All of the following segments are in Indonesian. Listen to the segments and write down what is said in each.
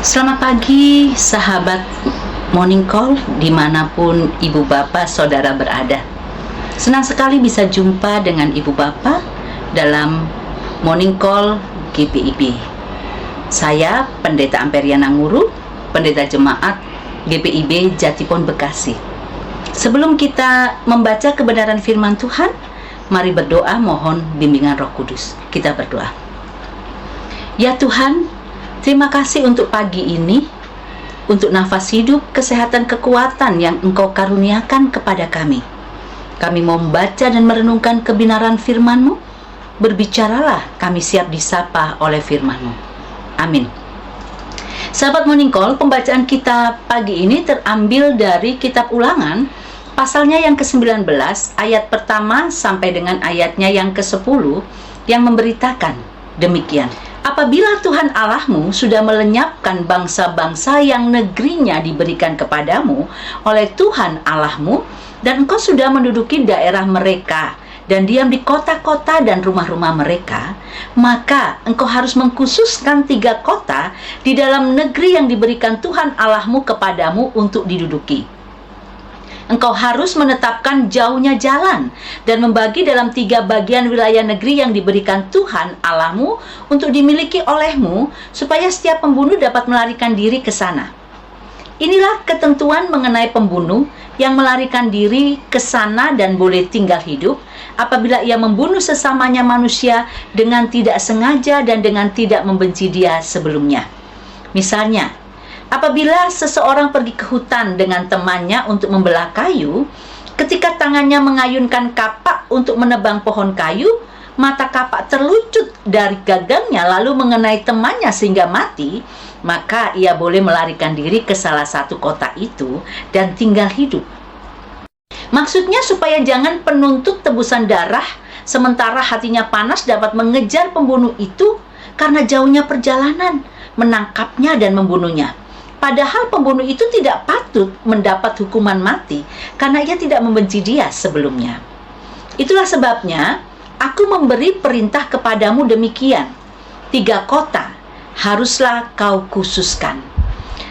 Selamat pagi sahabat Morning Call dimanapun ibu bapak saudara berada. Senang sekali bisa jumpa dengan ibu bapak dalam Morning Call GPIB. Saya Pendeta Amperiana Nguru, Pendeta Jemaat GPIB Jatipon Bekasi. Sebelum kita membaca kebenaran firman Tuhan, mari berdoa mohon bimbingan Roh Kudus. Kita berdoa. Ya Tuhan, terima kasih untuk pagi ini, untuk nafas hidup, kesehatan, kekuatan yang Engkau karuniakan kepada kami. Kami mau membaca dan merenungkan kebenaran firman-Mu. Berbicaralah, kami siap disapa oleh firman-Mu. Amin. Sahabat Morning Call, pembacaan kita pagi ini terambil dari kitab Ulangan, pasalnya yang ke-19, ayat pertama sampai dengan ayatnya yang ke-10, yang memberitakan demikian. Apabila Tuhan Allahmu sudah melenyapkan bangsa-bangsa yang negerinya diberikan kepadamu oleh Tuhan Allahmu, dan engkau sudah menduduki daerah mereka dan diam di kota-kota dan rumah-rumah mereka, maka engkau harus mengkhususkan 3 kota di dalam negeri yang diberikan Tuhan Allahmu kepadamu untuk diduduki. Engkau harus menetapkan jauhnya jalan dan membagi dalam 3 bagian wilayah negeri yang diberikan Tuhan Allahmu untuk dimiliki olehmu, supaya setiap pembunuh dapat melarikan diri ke sana. Inilah ketentuan mengenai pembunuh yang melarikan diri ke sana dan boleh tinggal hidup apabila ia membunuh sesamanya manusia dengan tidak sengaja dan dengan tidak membenci dia sebelumnya. Misalnya, apabila seseorang pergi ke hutan dengan temannya untuk membelah kayu, ketika tangannya mengayunkan kapak untuk menebang pohon kayu, mata kapak terlucut dari gagangnya lalu mengenai temannya sehingga mati, maka ia boleh melarikan diri ke salah satu kota itu dan tinggal hidup. Maksudnya supaya jangan penuntut tebusan darah sementara hatinya panas dapat mengejar pembunuh itu karena jauhnya perjalanan, menangkapnya dan membunuhnya. Padahal pembunuh itu tidak patut mendapat hukuman mati karena ia tidak membenci dia sebelumnya. Itulah sebabnya aku memberi perintah kepadamu demikian. 3 kota haruslah kau khususkan.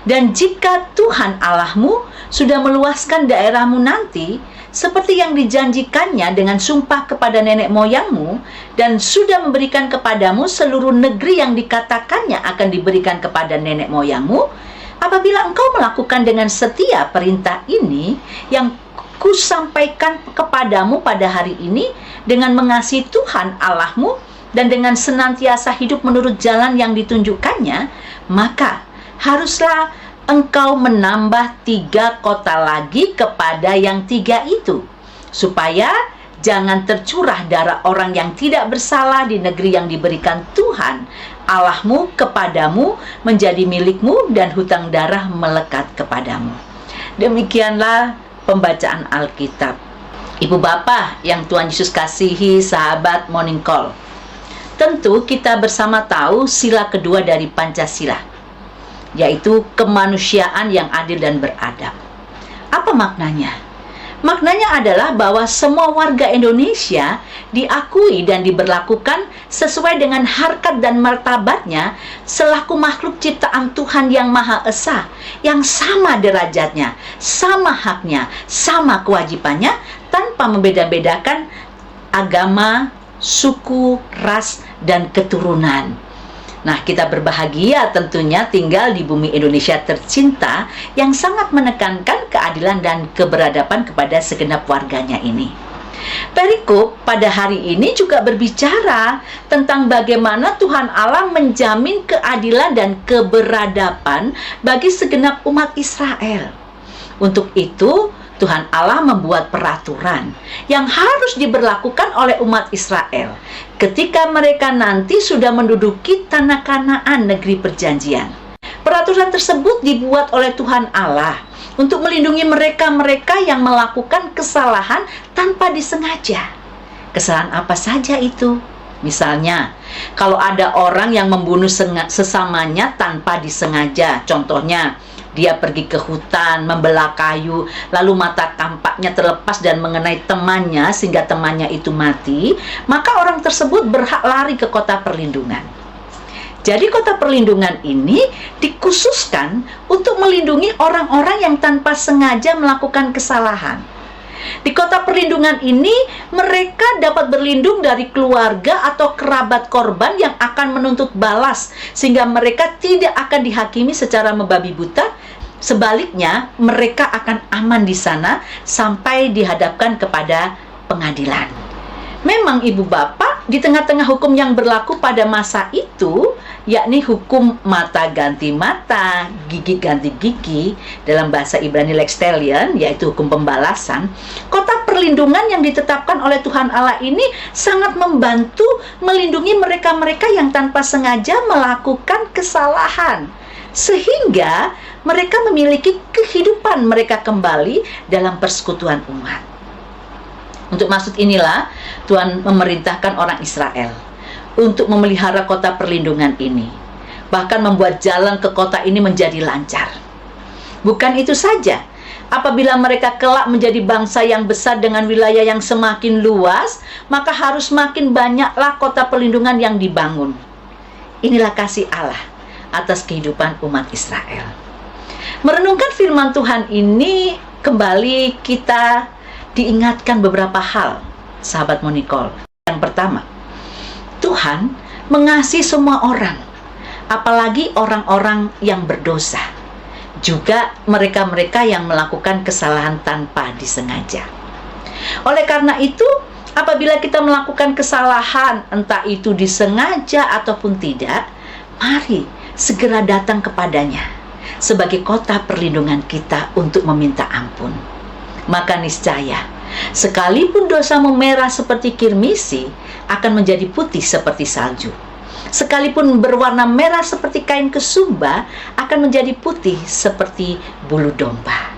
Dan jika Tuhan Allahmu sudah meluaskan daerahmu nanti, seperti yang dijanjikannya dengan sumpah kepada nenek moyangmu, dan sudah memberikan kepadamu seluruh negeri yang dikatakannya akan diberikan kepada nenek moyangmu, apabila engkau melakukan dengan setia perintah ini yang kusampaikan kepadamu pada hari ini, dengan mengasihi Tuhan Allahmu dan dengan senantiasa hidup menurut jalan yang ditunjukkannya, maka haruslah engkau menambah 3 kota lagi kepada yang 3 itu, supaya jangan tercurah darah orang yang tidak bersalah di negeri yang diberikan Tuhan Allahmu kepadamu menjadi milikmu dan hutang darah melekat kepadamu. Demikianlah pembacaan Alkitab. Ibu bapak yang Tuhan Yesus kasihi, sahabat Morning Call, tentu kita bersama tahu sila kedua dari Pancasila, yaitu kemanusiaan yang adil dan beradab. Apa maknanya? Maknanya adalah bahwa semua warga Indonesia diakui dan diberlakukan sesuai dengan harkat dan martabatnya selaku makhluk ciptaan Tuhan yang Maha Esa, yang sama derajatnya, sama haknya, sama kewajibannya, tanpa membeda-bedakan agama, suku, ras, dan keturunan. Nah, kita berbahagia tentunya tinggal di bumi Indonesia tercinta yang sangat menekankan keadilan dan keberadaban kepada segenap warganya ini. Perikop pada hari ini juga berbicara tentang bagaimana Tuhan Allah menjamin keadilan dan keberadaban bagi segenap umat Israel. Untuk itu, Tuhan Allah membuat peraturan yang harus diberlakukan oleh umat Israel ketika mereka nanti sudah menduduki tanah Kanaan, negeri perjanjian. Peraturan tersebut dibuat oleh Tuhan Allah untuk melindungi mereka-mereka yang melakukan kesalahan tanpa disengaja. Kesalahan apa saja itu? Misalnya, kalau ada orang yang membunuh sesamanya tanpa disengaja, contohnya dia pergi ke hutan, membelah kayu, lalu mata kampaknya terlepas dan mengenai temannya sehingga temannya itu mati, maka orang tersebut berhak lari ke kota perlindungan. Jadi kota perlindungan ini dikhususkan untuk melindungi orang-orang yang tanpa sengaja melakukan kesalahan. Di kota perlindungan ini, mereka dapat berlindung dari keluarga atau kerabat korban yang akan menuntut balas, sehingga mereka tidak akan dihakimi secara membabi buta. Sebaliknya, mereka akan aman di sana sampai dihadapkan kepada pengadilan. Memang ibu bapak, di tengah-tengah hukum yang berlaku pada masa itu, yakni hukum mata ganti mata, gigi ganti gigi, dalam bahasa Ibrani lex talionis, yaitu hukum pembalasan, kota perlindungan yang ditetapkan oleh Tuhan Allah ini sangat membantu melindungi mereka-mereka yang tanpa sengaja melakukan kesalahan, sehingga mereka memiliki kehidupan mereka kembali dalam persekutuan umat. Untuk maksud inilah Tuhan memerintahkan orang Israel untuk memelihara kota perlindungan ini, bahkan membuat jalan ke kota ini menjadi lancar. Bukan itu saja, apabila mereka kelak menjadi bangsa yang besar dengan wilayah yang semakin luas, maka harus makin banyaklah kota perlindungan yang dibangun. Inilah kasih Allah atas kehidupan umat Israel. Merenungkan firman Tuhan ini, kembali kita diingatkan beberapa hal, sahabat Monicol. Yang pertama, Tuhan mengasihi semua orang, apalagi orang-orang yang berdosa, juga mereka-mereka yang melakukan kesalahan tanpa disengaja. Oleh karena itu, apabila kita melakukan kesalahan, entah itu disengaja ataupun tidak, mari segera datang kepadanya sebagai kota perlindungan kita untuk meminta ampun. Maka niscaya, sekalipun dosamu merah seperti kirmisi, akan menjadi putih seperti salju. Sekalipun berwarna merah seperti kain kesumba, akan menjadi putih seperti bulu domba.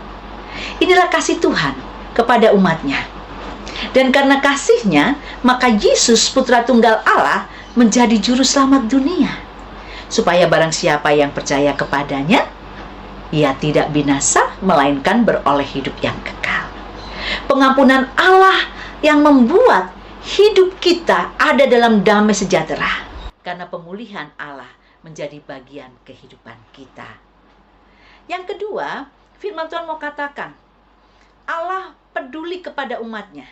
Inilah kasih Tuhan kepada umatnya. Dan karena kasihnya, maka Yesus Putra Tunggal Allah menjadi juru selamat dunia, supaya barang siapa yang percaya kepadanya, ia tidak binasa, melainkan beroleh hidup yang kekal. Pengampunan Allah yang membuat hidup kita ada dalam damai sejahtera, karena pemulihan Allah menjadi bagian kehidupan kita. Yang kedua, firman Tuhan mau katakan, Allah peduli kepada umatnya,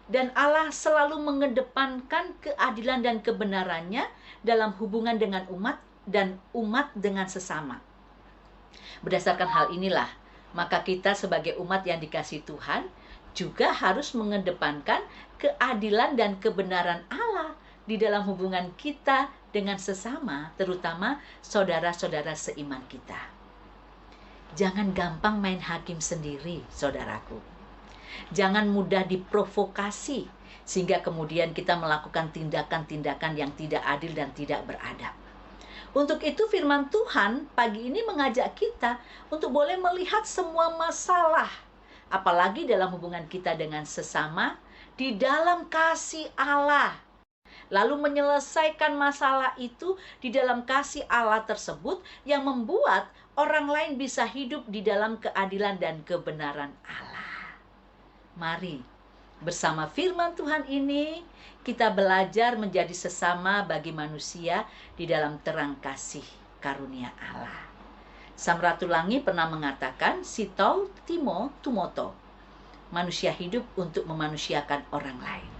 dan Allah selalu mengedepankan keadilan dan kebenarannya dalam hubungan dengan umat dan umat dengan sesama. Berdasarkan hal inilah, maka kita sebagai umat yang dikasihi Tuhan juga harus mengedepankan keadilan dan kebenaran Allah di dalam hubungan kita dengan sesama, terutama saudara-saudara seiman kita. Jangan gampang main hakim sendiri, saudaraku. Jangan mudah diprovokasi sehingga kemudian kita melakukan tindakan-tindakan yang tidak adil dan tidak beradab. Untuk itu firman Tuhan pagi ini mengajak kita untuk boleh melihat semua masalah, apalagi dalam hubungan kita dengan sesama, di dalam kasih Allah. Lalu menyelesaikan masalah itu di dalam kasih Allah tersebut yang membuat orang lain bisa hidup di dalam keadilan dan kebenaran Allah. Mari bersama firman Tuhan ini kita belajar menjadi sesama bagi manusia di dalam terang kasih karunia Allah. Samratulangi pernah mengatakan, "Sito timo tumoto." Manusia hidup untuk memanusiakan orang lain.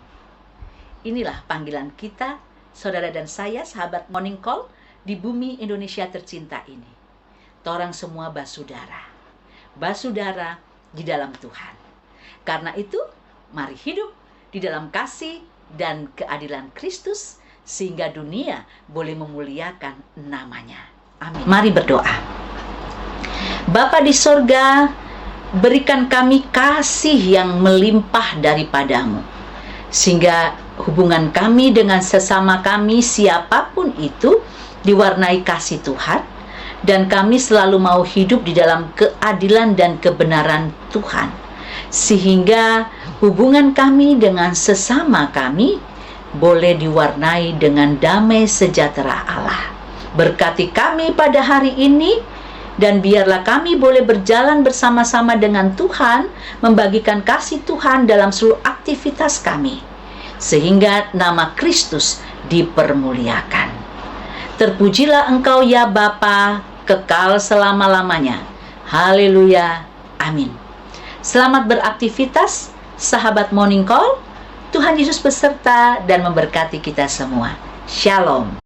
Inilah panggilan kita, saudara dan saya, sahabat Morning Call, di bumi Indonesia tercinta ini. Torang semua basudara. Basudara di dalam Tuhan. Karena itu, mari hidup di dalam kasih dan keadilan Kristus, sehingga dunia boleh memuliakan namanya. Amin. Mari berdoa. Bapa di sorga, berikan kami kasih yang melimpah daripadamu, sehingga hubungan kami dengan sesama kami siapapun itu diwarnai kasih Tuhan, dan kami selalu mau hidup di dalam keadilan dan kebenaran Tuhan, sehingga hubungan kami dengan sesama kami boleh diwarnai dengan damai sejahtera Allah. Berkati kami pada hari ini, dan biarlah kami boleh berjalan bersama-sama dengan Tuhan, membagikan kasih Tuhan dalam seluruh aktivitas kami, sehingga nama Kristus dipermuliakan. Terpujilah Engkau ya Bapa, kekal selama-lamanya. Haleluya. Amin. Selamat beraktivitas, sahabat Morning Call. Tuhan Yesus beserta dan memberkati kita semua. Shalom.